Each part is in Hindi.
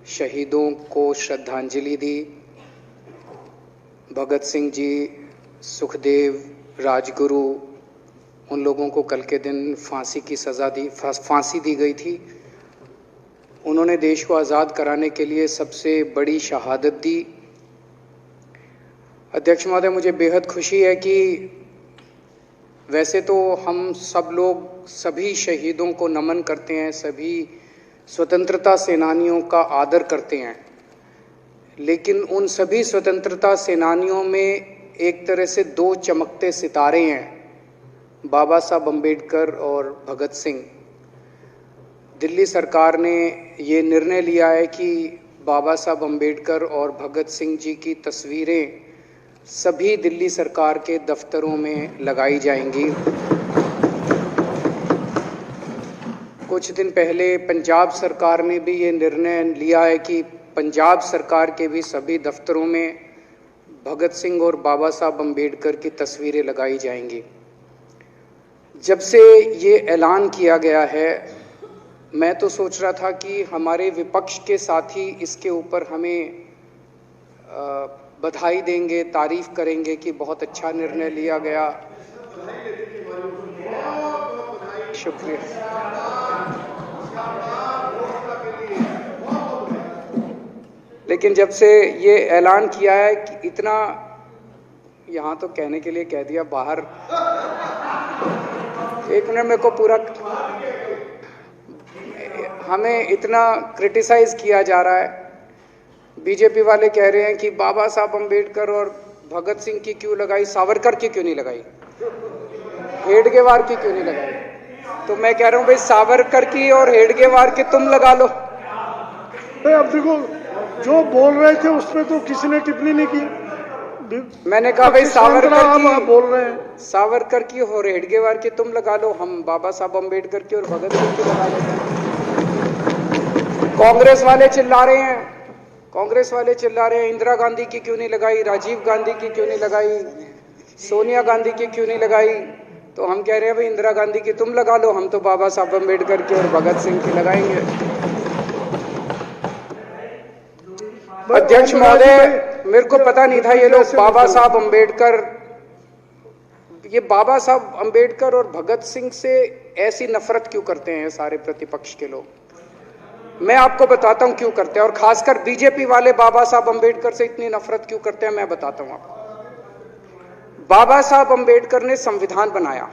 शहीदों को श्रद्धांजलि दी। भगत सिंह जी, सुखदेव, राजगुरु, उन लोगों को कल के दिन फांसी दी गई थी। उन्होंने देश को आज़ाद कराने के लिए सबसे बड़ी शहादत दी। अध्यक्ष महोदय, मुझे बेहद खुशी है कि वैसे तो हम सब लोग सभी शहीदों को नमन करते हैं, सभी स्वतंत्रता सेनानियों का आदर करते हैं, लेकिन उन सभी स्वतंत्रता सेनानियों में एक तरह से दो चमकते सितारे हैं, बाबा साहब अम्बेडकर और भगत सिंह। दिल्ली सरकार ने ये निर्णय लिया है कि बाबा साहब अम्बेडकर और भगत सिंह जी की तस्वीरें सभी दिल्ली सरकार के दफ्तरों में लगाई जाएंगी। कुछ दिन पहले पंजाब सरकार ने भी ये निर्णय लिया है कि पंजाब सरकार के भी सभी दफ्तरों में भगत सिंह और बाबा साहब अम्बेडकर की तस्वीरें लगाई जाएंगी। जब से ये ऐलान किया गया है, मैं तो सोच रहा था कि हमारे विपक्ष के साथी इसके ऊपर हमें बधाई देंगे, तारीफ करेंगे कि बहुत अच्छा निर्णय लिया गया। शुक्रिया। लेकिन जब से ये ऐलान किया है कि इतना, यहाँ तो कहने के लिए कह दिया, बाहर एक मिनट मेरे को पूरा, हमें इतना क्रिटिसाइज किया जा रहा है। बीजेपी वाले कह रहे हैं कि बाबा साहब अम्बेडकर और भगत सिंह की क्यों लगाई, सावरकर की क्यों नहीं लगाई, हेडगेवार की क्यों नहीं लगाई। तो मैं कह रहा हूं भाई, सावरकर की और हेडगेवार की तुम लगा लो। अब देखो, जो बोल रहे थे उसमें तो किसी ने टिप्पणी नहीं की। मैंने कहा भाई सावरकर की आप बोल रहे हैं, सावरकर की और हेडगेवार की तुम लगा लो, हम बाबा साहब अम्बेडकर की और भगत सिंह की लगा लेते हैं। कांग्रेस वाले चिल्ला रहे हैं, इंदिरा गांधी की क्यों नहीं लगाई, राजीव गांधी की क्यों नहीं लगाई, सोनिया गांधी की क्यों नहीं लगाई। तो हम कह रहे हैं भाई, इंदिरा गांधी की तुम लगा लो, हम तो बाबा साहब अम्बेडकर की और भगत सिंह की लगाएंगे। अध्यक्ष महोदय, मेरे को पता नहीं था ये लोग बाबा साहब अम्बेडकर और भगत सिंह से ऐसी नफरत क्यों करते हैं सारे प्रतिपक्ष के लोग। मैं आपको बताता हूं क्यों करते हैं, और खासकर बीजेपी वाले बाबा साहब अम्बेडकर से इतनी नफरत क्यों करते हैं, मैं बताता हूं आपको। बाबा साहब अम्बेडकर ने संविधान बनाया,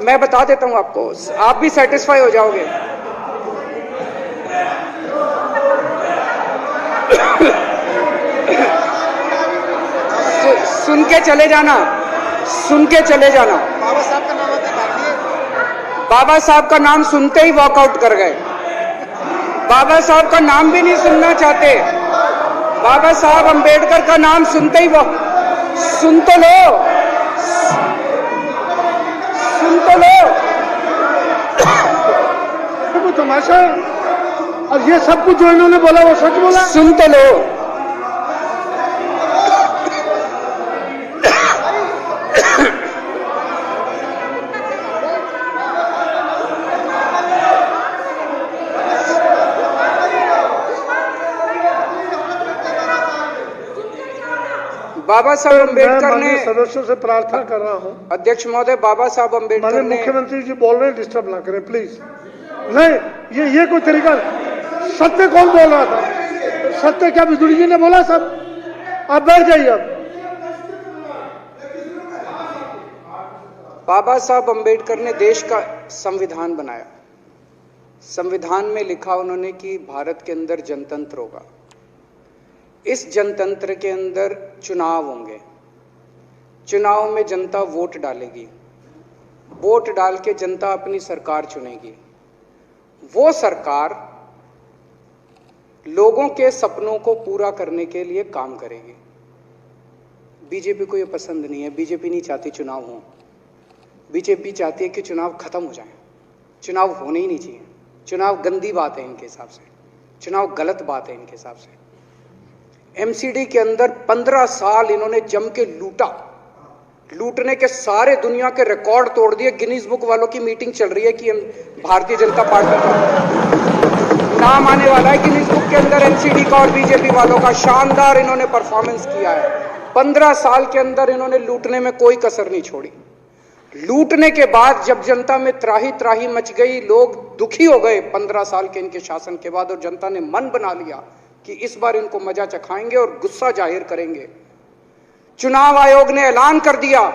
मैं बता देता हूं आपको, आप भी सेटिस्फाई हो जाओगे। सुन के चले जाना। बाबा साहब का नाम सुनते ही वॉकआउट कर गए। बाबा साहब का नाम भी नहीं सुनना चाहते। बाबा साहब अम्बेडकर का नाम सुनते ही सुन तो लो। वो तमाशा, और ये सब कुछ जो इन्होंने बोला वो सच बोला। सुन तो लो। बाबा साहब अम्बेडकर ने, सदस्यों से प्रार्थना कर रहा हूं, अध्यक्ष महोदय, बाबा साहब अम्बेडकर ने, मुख्यमंत्री जी बोल रहे हैं, डिस्टर्ब ना करें प्लीज। नहीं, ये कोई तरीका। सत्य कौन बोल रहा था? सत्य क्या बिजुली जी ने बोला? सब आप बैठ जाइए। अब बाबा साहब अम्बेडकर ने देश का संविधान बनाया। संविधान में लिखा उन्होंने कि भारत के अंदर जनतंत्र होगा। इस जनतंत्र के अंदर चुनाव होंगे। चुनाव में जनता वोट डालेगी। वोट डाल के जनता अपनी सरकार चुनेगी। वो सरकार लोगों के सपनों को पूरा करने के लिए काम करेगी। बीजेपी को ये पसंद नहीं है। बीजेपी नहीं चाहती चुनाव हो। बीजेपी चाहती है कि चुनाव खत्म हो जाए। चुनाव होने ही नहीं चाहिए। चुनाव गंदी बात है इनके हिसाब से। चुनाव गलत बात है इनके हिसाब से। एमसीडी के अंदर 15 साल इन्होंने जम के लूटा। लूटने के सारे दुनिया के रिकॉर्ड तोड़ दिए। गिनीज बुक वालों की मीटिंग चल रही है कि हम भारतीय जनता पार्टी का काम आने वाला है कि इस बुक के अंदर एनसीडी का और बीजेपी वालों का शानदार इन्होंने परफॉर्मेंस किया है। 15 साल के अंदर इन्होंने लूटने में कोई कसर नहीं छोड़ी। लूटने के बाद जब जनता में त्राही त्राही मच गई, लोग दुखी हो गए 15 साल के इनके शासन के बाद, और जनता ने मन बना लिया कि इस बार इनको मजा चखाएंगे और गुस्सा जाहिर करेंगे। चुनाव आयोग ने ऐलान कर दिया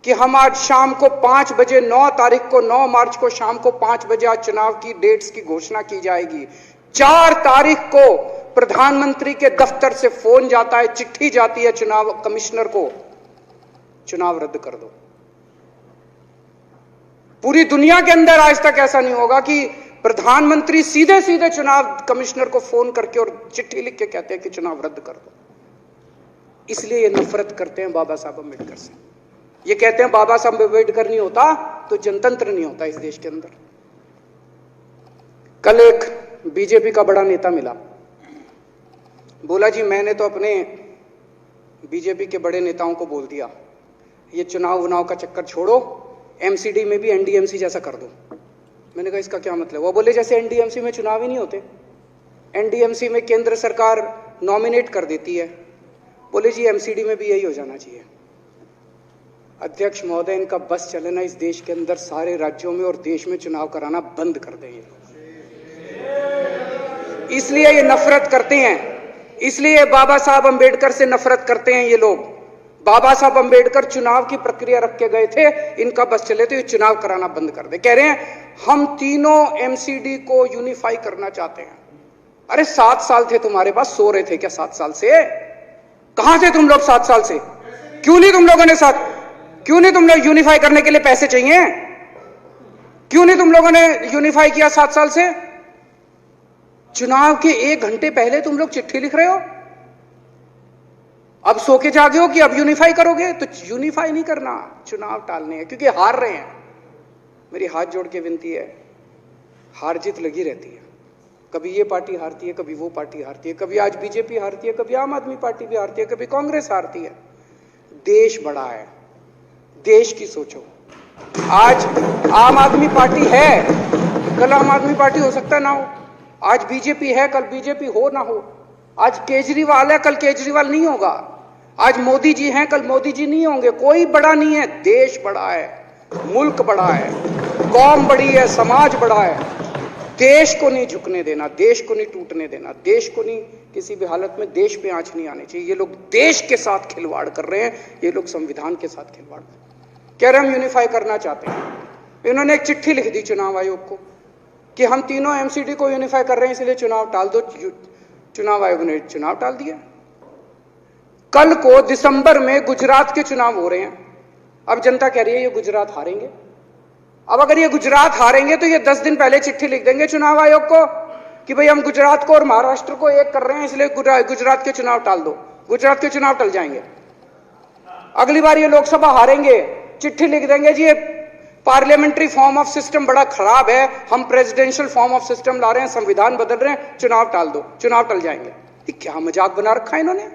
कि हम आज शाम को 5 बजे 9 तारीख को 9 मार्च को शाम को 5 बजे आज चुनाव की डेट्स की घोषणा की जाएगी। 4 तारीख को प्रधानमंत्री के दफ्तर से फोन जाता है, चिट्ठी जाती है चुनाव कमिश्नर को, चुनाव रद्द कर दो। पूरी दुनिया के अंदर आज तक ऐसा नहीं होगा कि प्रधानमंत्री सीधे सीधे चुनाव कमिश्नर को फोन करके और चिट्ठी लिख के कहते हैं कि चुनाव रद्द कर दो। इसलिए ये नफरत करते हैं बाबा साहब अम्बेडकर से। ये कहते हैं बाबा साहब अम्बेडकर नहीं होता तो जनतंत्र नहीं होता इस देश के अंदर। कल एक बीजेपी का बड़ा नेता मिला, बोला जी मैंने तो अपने बीजेपी के बड़े नेताओं को बोल दिया ये चुनाव का चक्कर छोड़ो, एमसीडी में भी एनडीएमसी जैसा कर दो। मैंने कहा इसका क्या मतलब? वो बोले जैसे एनडीएमसी में चुनाव ही नहीं होते, एनडीएमसी में केंद्र सरकार नॉमिनेट कर देती है, बोले जी एमसीडी में भी यही हो जाना चाहिए। अध्यक्ष महोदय, इनका बस चलना इस देश के अंदर सारे राज्यों में और देश में चुनाव कराना बंद कर दें। इसलिए ये नफरत करते हैं, इसलिए बाबा साहब अंबेडकर से नफरत करते हैं ये लोग। बाबा साहब अंबेडकर चुनाव की प्रक्रिया रख के गए थे, इनका बस चले तो ये चुनाव कराना बंद कर दे। कह रहे हैं हम तीनों एमसीडी को यूनिफाई करना चाहते हैं। अरे 7 साल थे तुम्हारे पास, सो रहे थे क्या 7 साल से? कहां थे तुम लोग 7 साल से? क्यों नहीं तुम लोगों ने क्यों नहीं तुम लोग यूनिफाई करने के लिए पैसे चाहिए? क्यों नहीं तुम लोगों ने यूनिफाई किया 7 साल से? चुनाव के 1 घंटे पहले तुम लोग चिट्ठी लिख रहे हो, अब सो के जागे हो कि अब यूनिफाई करोगे। तो यूनिफाई नहीं करना, चुनाव टालने हैं, क्योंकि हार रहे हैं। मेरी हाथ जोड़ के विनती है, हार जीत लगी रहती है, कभी ये पार्टी हारती है, कभी वो पार्टी हारती है, कभी आज बीजेपी हारती है, कभी आम आदमी पार्टी भी हारती है, कभी कांग्रेस हारती है। देश बड़ा है, देश की सोचो। आज आम आदमी पार्टी है, कल आम आदमी पार्टी हो सकता ना हो। आज बीजेपी है, कल बीजेपी हो ना हो। आज केजरीवाल है, कल केजरीवाल नहीं होगा। आज मोदी जी हैं, कल मोदी जी नहीं होंगे। कोई बड़ा नहीं है, देश बड़ा है, मुल्क बड़ा है, कौम बड़ी है, समाज बड़ा है। देश को नहीं झुकने देना, देश को नहीं टूटने देना, देश को नहीं किसी भी हालत में देश पे आंच नहीं आनी चाहिए। ये लोग देश के साथ खिलवाड़ कर रहे हैं, ये लोग संविधान के साथ खिलवाड़ कह रहे हैं। हम यूनिफाई करना चाहते हैं। इन्होंने एक चिट्ठी लिख दी चुनाव आयोग को कि हम तीनों एमसीडी को यूनिफाई कर रहे हैं, इसलिए चुनाव टाल दो। चुनाव आयोग ने चुनाव टाल दिया। कल को दिसंबर में गुजरात के चुनाव हो रहे हैं। अब जनता कह रही है ये गुजरात हारेंगे। अब अगर ये गुजरात हारेंगे तो ये 10 दिन पहले चिट्ठी लिख देंगे चुनाव आयोग को कि भाई हम गुजरात को और महाराष्ट्र को एक कर रहे हैं, इसलिए गुजरात के चुनाव टाल दो। गुजरात के चुनाव टल जाएंगे। अगली बार ये लोकसभा हारेंगे, चिट्ठी लिख देंगे जी ये पार्लियामेंट्री फॉर्म ऑफ सिस्टम बड़ा खराब है, हम प्रेसिडेंशियल फॉर्म ऑफ सिस्टम ला रहे हैं, संविधान बदल रहे हैं, चुनाव टाल दो। चुनाव टल जाएंगे। ये क्या मजाक बना रखा है इन्होंने,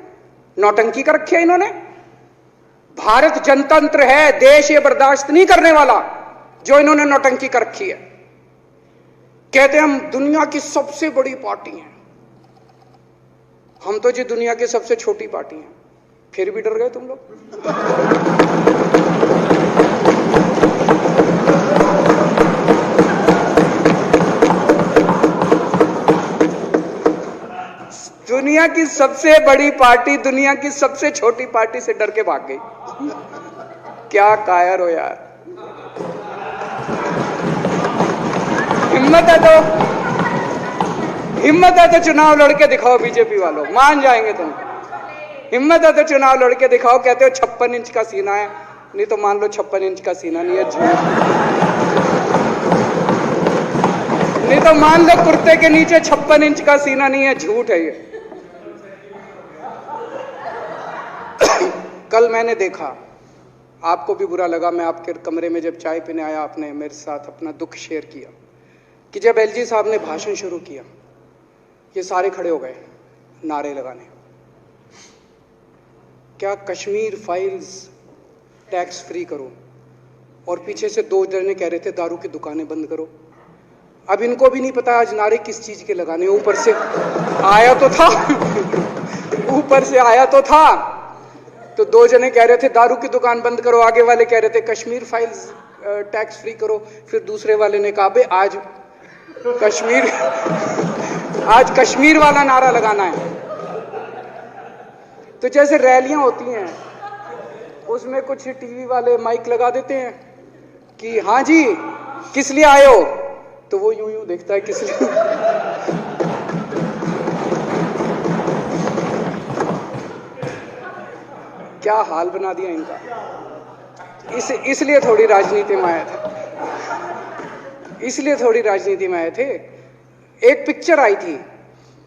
नौटंकी कर रखी है इन्होंने। भारत जनतंत्र है, देश ये बर्दाश्त नहीं करने वाला जो इन्होंने नौटंकी कर रखी है। कहते हैं हम दुनिया की सबसे बड़ी पार्टी हैं, हम तो जी दुनिया की सबसे छोटी पार्टी हैं। फिर भी डर गए तुम लोग। दुनिया की सबसे बड़ी पार्टी दुनिया की सबसे छोटी पार्टी से डर के भाग गई। क्या कायर हो यार। हिम्मत है तो चुनाव लड़के दिखाओ बीजेपी वालों, मान जाएंगे तुम। हिम्मत है तो चुनाव लड़के दिखाओ। कहते हो 56 इंच का सीना है, नहीं तो मान लो 56 इंच का सीना नहीं है, झूठ। नहीं तो मान लो कुर्ते के नीचे 56 इंच का सीना नहीं है, झूठ है ये। कल मैंने देखा, आपको भी बुरा लगा, मैं आपके कमरे में जब चाय पीने आया, आपने मेरे साथ अपना दुख शेयर किया कि जब एलजी साहब ने भाषण शुरू किया, ये सारे खड़े हो गए नारे लगाने। क्या कश्मीर फाइल्स टैक्स फ्री करो, और पीछे से 2 जने कह रहे थे दारू की दुकानें बंद करो। अब इनको भी नहीं पता आज नारे किस चीज के लगाने, ऊपर से आया तो था ऊपर से आया तो था। तो दो जने कह रहे थे दारू की दुकान बंद करो, आगे वाले कह रहे थे कश्मीर फाइल्स टैक्स फ्री करो, फिर दूसरे वाले ने कहा बे आज कश्मीर वाला नारा लगाना है। तो जैसे रैलियां होती हैं उसमें कुछ टीवी वाले माइक लगा देते हैं कि हाँ जी किस लिए आए हो, तो वो यूं यूं देखता है किस लिए क्या हाल बना दिया इनका। इसलिए थोड़ी राजनीति में आया था, इसलिए थोड़ी राजनीति में आए थे। एक पिक्चर आई थी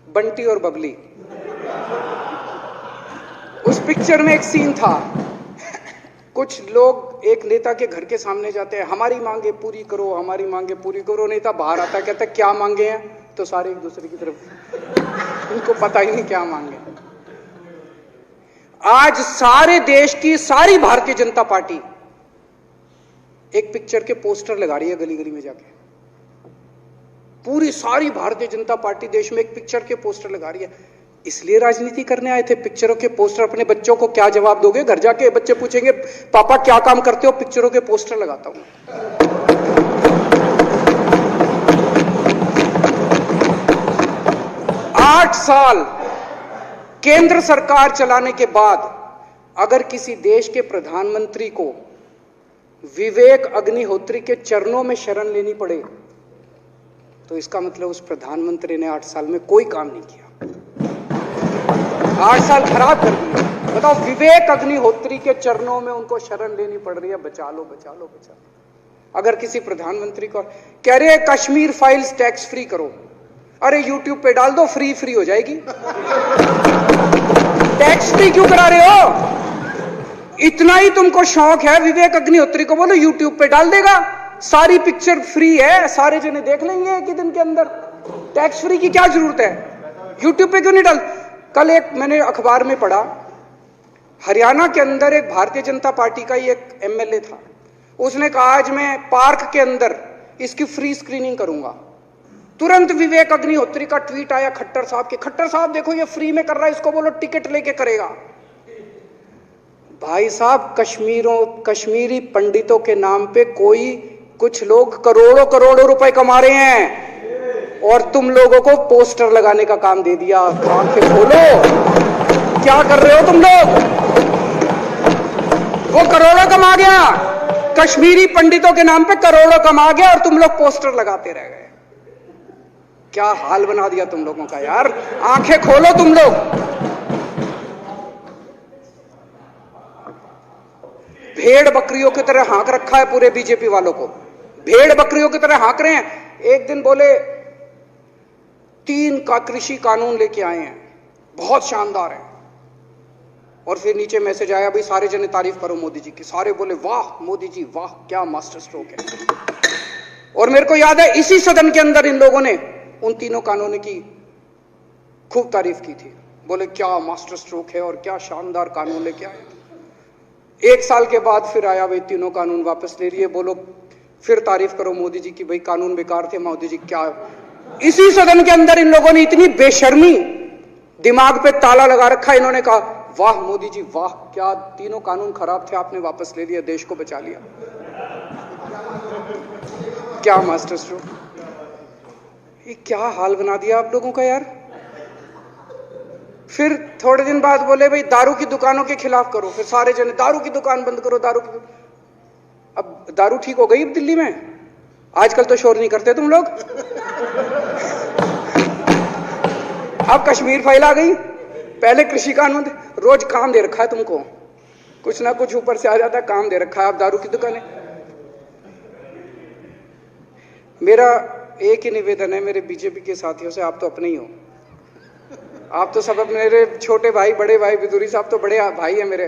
बंटी और बबली, उस पिक्चर में एक सीन था, कुछ लोग एक नेता के घर के सामने जाते हैं, हमारी मांगे पूरी करो, हमारी मांगे पूरी करो। नेता बाहर आता कहता है क्या मांगे हैं, तो सारे एक दूसरे की तरफ, उनको पता ही नहीं क्या मांगे। आज सारे देश की सारी भारतीय जनता पार्टी एक पिक्चर के पोस्टर लगा रही है गली गली में जाके। पूरी सारी भारतीय जनता पार्टी देश में एक पिक्चर के पोस्टर लगा रही है। इसलिए राजनीति करने आए थे, पिक्चरों के पोस्टर। अपने बच्चों को क्या जवाब दोगे? घर जाके बच्चे पूछेंगे पापा क्या काम करते हो? पिक्चरों के पोस्टर लगाता हूं। 8 साल केंद्र सरकार चलाने के बाद अगर किसी देश के प्रधानमंत्री को विवेक अग्निहोत्री के चरणों में शरण लेनी पड़े तो इसका मतलब उस प्रधानमंत्री ने 8 साल में कोई काम नहीं किया, 8 साल खराब कर दिए। बताओ, विवेक अग्निहोत्री के चरणों में उनको शरण लेनी पड़ रही है, बचा लो बचा लो बचा लो। अगर किसी प्रधानमंत्री को कह रहे कश्मीर फाइल्स टैक्स फ्री करो, अरे यूट्यूब पे डाल दो, फ्री हो जाएगी। टैक्स फ्री क्यों करा रहे हो? इतना ही तुमको शौक है, विवेक अग्निहोत्री को बोलो यूट्यूब पे डाल देगा, सारी पिक्चर फ्री है, सारे जने देख लेंगे एक ही दिन के अंदर। टैक्स फ्री की क्या जरूरत है? यूट्यूब पे क्यों नहीं डाल? कल एक मैंने अखबार में पढ़ा, हरियाणा के अंदर एक भारतीय जनता पार्टी का ही एक एमएलए था, उसने कहा आज मैं पार्क के अंदर इसकी फ्री स्क्रीनिंग करूंगा। तुरंत विवेक अग्निहोत्री का ट्वीट आया खट्टर साहब के, खट्टर साहब देखो ये फ्री में कर रहा है, इसको बोलो टिकट लेके करेगा। भाई साहब, कश्मीरी पंडितों के नाम पे कुछ लोग करोड़ों रुपए कमा रहे हैं और तुम लोगों को पोस्टर लगाने का काम दे दिया। आंखें खोलो, क्या कर रहे हो तुम लोग? वो करोड़ों कमा गया, कश्मीरी पंडितों के नाम पे करोड़ों कमा गया और तुम लोग पोस्टर लगाते रह गए। क्या हाल बना दिया तुम लोगों का यार, आंखें खोलो तुम लोग। भेड़ बकरियों की तरह हाँक रखा है पूरे बीजेपी वालों को, भेड़ बकरियों की तरह हाँक रहे हैं। एक दिन बोले 3 का कृषि कानून लेके आए हैं, बहुत शानदार है, और फिर नीचे मैसेज आया भाई सारे जने तारीफ करो मोदी जी की। सारे बोले वाह मोदी जी वाह, क्या मास्टर स्ट्रोक है। और मेरे को याद है इसी सदन के अंदर इन लोगों ने उन 3 कानूनों की खूब तारीफ की थी, बोले क्या मास्टर स्ट्रोक है और क्या शानदार कानून लेके आए। 1 साल के बाद फिर आया भाई 3 कानून वापस ले लिए, बोलो फिर तारीफ करो मोदी जी की, भाई कानून बेकार थे मोदी जी। क्या इसी सदन के अंदर इन लोगों ने इतनी बेशर्मी, दिमाग पे ताला लगा रखा, इन्होंने कहा वाह मोदी जी वाह, क्या 3 कानून खराब थे आपने वापस ले लिया, देश को बचा लिया। क्या मास्टर स्ट्रोक, ये क्या हाल बना दिया आप लोगों का यार। फिर थोड़े दिन बाद बोले भाई दारू की दुकानों के खिलाफ करो, फिर सारे जने दारू की दुकान बंद करो, अब दारू ठीक हो गई दिल्ली में? आजकल तो शोर नहीं करते तुम लोग। अब कश्मीर फाइल आ गई, पहले कृषि कानून, रोज काम दे रखा है तुमको, कुछ ना कुछ ऊपर से आ जाता है, काम दे रखा है। अब दारू की दुकानें। मेरा एक ही निवेदन है मेरे बीजेपी के साथियों से, आप तो अपने ही हो, आप तो सब मेरे छोटे भाई, बड़े भाई, बिदुरी साहब तो बड़े भाई है मेरे,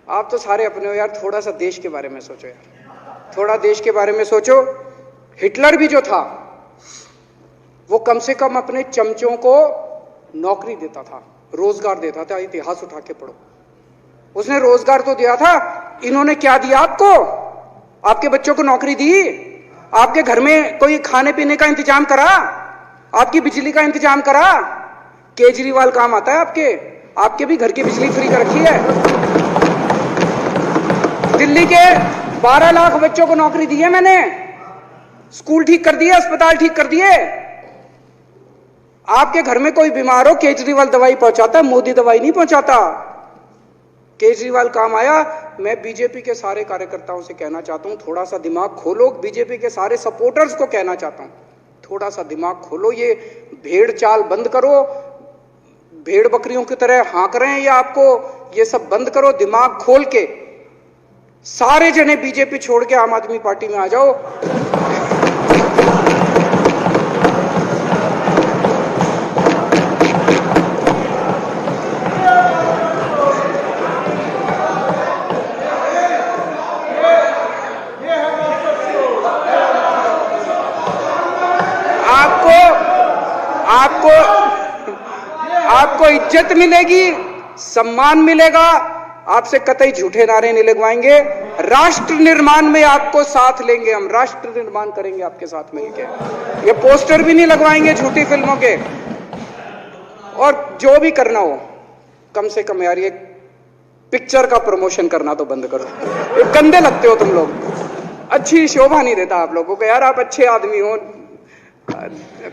आप तो सारे अपने हो यार। थोड़ा सा देश के बारे में सोचो यार, थोड़ा देश के बारे में सोचो। हिटलर भी जो था वो कम से कम अपने चमचों को नौकरी देता था, रोजगार देता था। इतिहास उठा के पढ़ो, उसने रोजगार तो दिया था। इन्होंने क्या दिया आपको? आपके बच्चों को नौकरी दी? आपके घर में कोई खाने पीने का इंतजाम करा? आपकी बिजली का इंतजाम करा? केजरीवाल काम आता है आपके भी घर की बिजली फ्री कर रखी है। दिल्ली के 12 लाख बच्चों को नौकरी दी है मैंने, स्कूल ठीक कर दिए, अस्पताल ठीक कर दिए। आपके घर में कोई बीमार हो, केजरीवाल दवाई पहुंचाता है, मोदी दवाई नहीं पहुंचाता। केजरीवाल काम आया। मैं बीजेपी के सारे कार्यकर्ताओं से कहना चाहता हूं, थोड़ा सा दिमाग खोलो। बीजेपी के सारे सपोर्टर्स को कहना चाहता हूं, थोड़ा सा दिमाग खोलो। ये भेड़ चाल बंद करो, भेड़ बकरियों की तरह हाँक रहे हैं ये आपको, ये सब बंद करो। दिमाग खोल के सारे जने बीजेपी छोड़ के आम आदमी पार्टी में आ जाओ। आपको इज्जत मिलेगी, सम्मान मिलेगा। आपसे कतई झूठे नारे नहीं लगवाएंगे। राष्ट्र निर्माण में आपको साथ लेंगे हम, राष्ट्र निर्माण करेंगे आपके साथ मिलकर। ये पोस्टर भी नहीं लगवाएंगे झूठी फिल्मों के। और जो भी करना हो, कम से कम यार ये पिक्चर का प्रमोशन करना तो बंद करो। ये गंदे लगते हो तुम लोग, अच्छी शोभा नहीं देता आप लोगों को। यार आप अच्छे आदमी हो,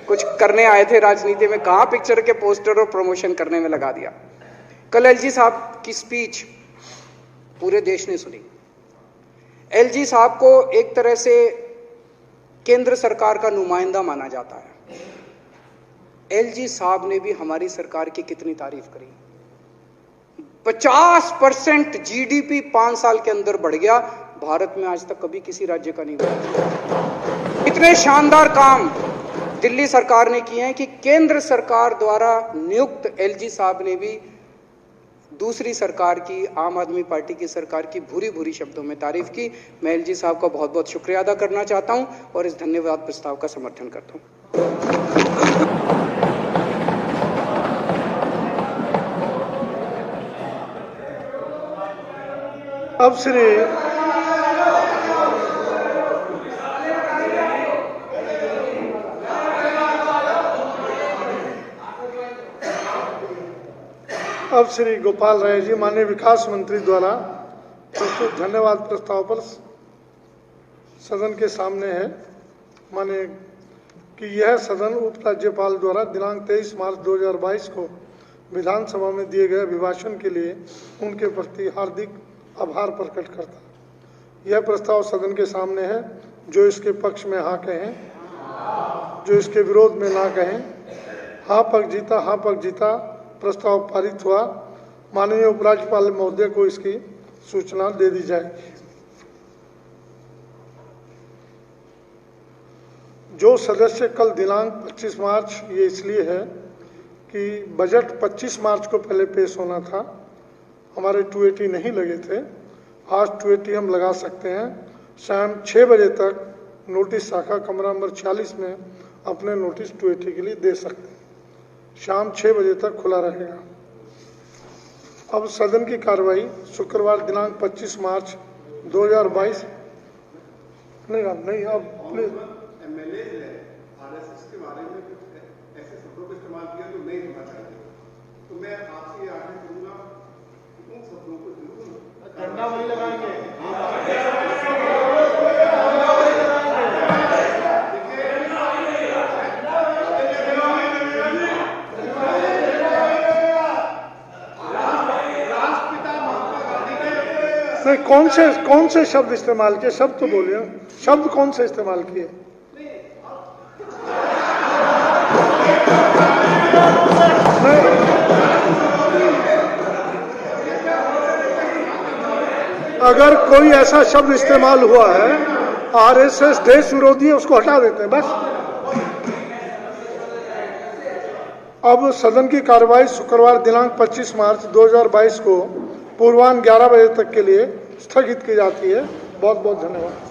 कुछ करने आए थे राजनीति में, कहां पिक्चर के पोस्टर और प्रमोशन करने में लगा दिया। कल एलजी साहब की स्पीच पूरे देश ने सुनी। एलजी साहब को एक तरह से केंद्र सरकार का नुमाइंदा माना जाता है। एलजी साहब ने भी हमारी सरकार की कितनी तारीफ करी। 50% जीडीपी 5 साल के अंदर बढ़ गया। भारत में आज तक कभी किसी राज्य का नहीं बढ़ा। इतने शानदार काम दिल्ली सरकार ने किए हैं कि केंद्र सरकार द्वारा नियुक्त एलजी साहब ने भी दूसरी सरकार की, आम आदमी पार्टी की सरकार की भूरी भूरी शब्दों में तारीफ की। मैं एलजी साहब का बहुत बहुत शुक्रिया अदा करना चाहता हूं और इस धन्यवाद प्रस्ताव का समर्थन करता हूं। अब श्री गोपाल राय जी माननीय विकास मंत्री द्वारा प्रस्तुत धन्यवाद प्रस्ताव पर सदन के सामने है। माने कि यह सदन उप राज्यपाल द्वारा दिनांक 23 मार्च 2022 को विधानसभा में दिए गए अभिभाषण के लिए उनके प्रति हार्दिक आभार प्रकट करता है। यह प्रस्ताव सदन के सामने है। जो इसके पक्ष में हाँ कहें, जो इसके विरोध में ना कहें। हाँ पक्ष जीता प्रस्ताव पारित हुआ। माननीय उपराज्यपाल महोदय को इसकी सूचना दे दी जाएगी। जो सदस्य कल दिनांक 25 मार्च, ये इसलिए है कि बजट 25 मार्च को पहले पेश होना था, हमारे 280 नहीं लगे थे। आज 280 हम लगा सकते हैं। शाम 6 बजे तक नोटिस शाखा कमरा नंबर 46 में अपने नोटिस 280 के लिए दे सकते हैं। शाम 6 बजे तक खुला रहेगा। अब सदन की कार्रवाई शुक्रवार दिनांक 25 मार्च 2022 नहीं अब प्लीज एमएलए आरएसएस के बारे में कुछ ऐसे शब्दों का इस्तेमाल किया जो नहीं होना चाहिए। तो मैं आपसे आग्रह करूंगा कि उन शब्दों को जरूर डंडा वही लगाएंगे। नहीं, कौन से शब्द इस्तेमाल किए? शब्द तो बोलिए, शब्द कौन से इस्तेमाल किए? अगर कोई ऐसा शब्द इस्तेमाल हुआ है, आरएसएस देश विरोधी है, उसको हटा देते हैं बस। अब सदन की कार्रवाई शुक्रवार दिनांक 25 मार्च 2022 को पूर्वाह्न 11 बजे तक के लिए स्थगित की जाती है। बहुत बहुत धन्यवाद।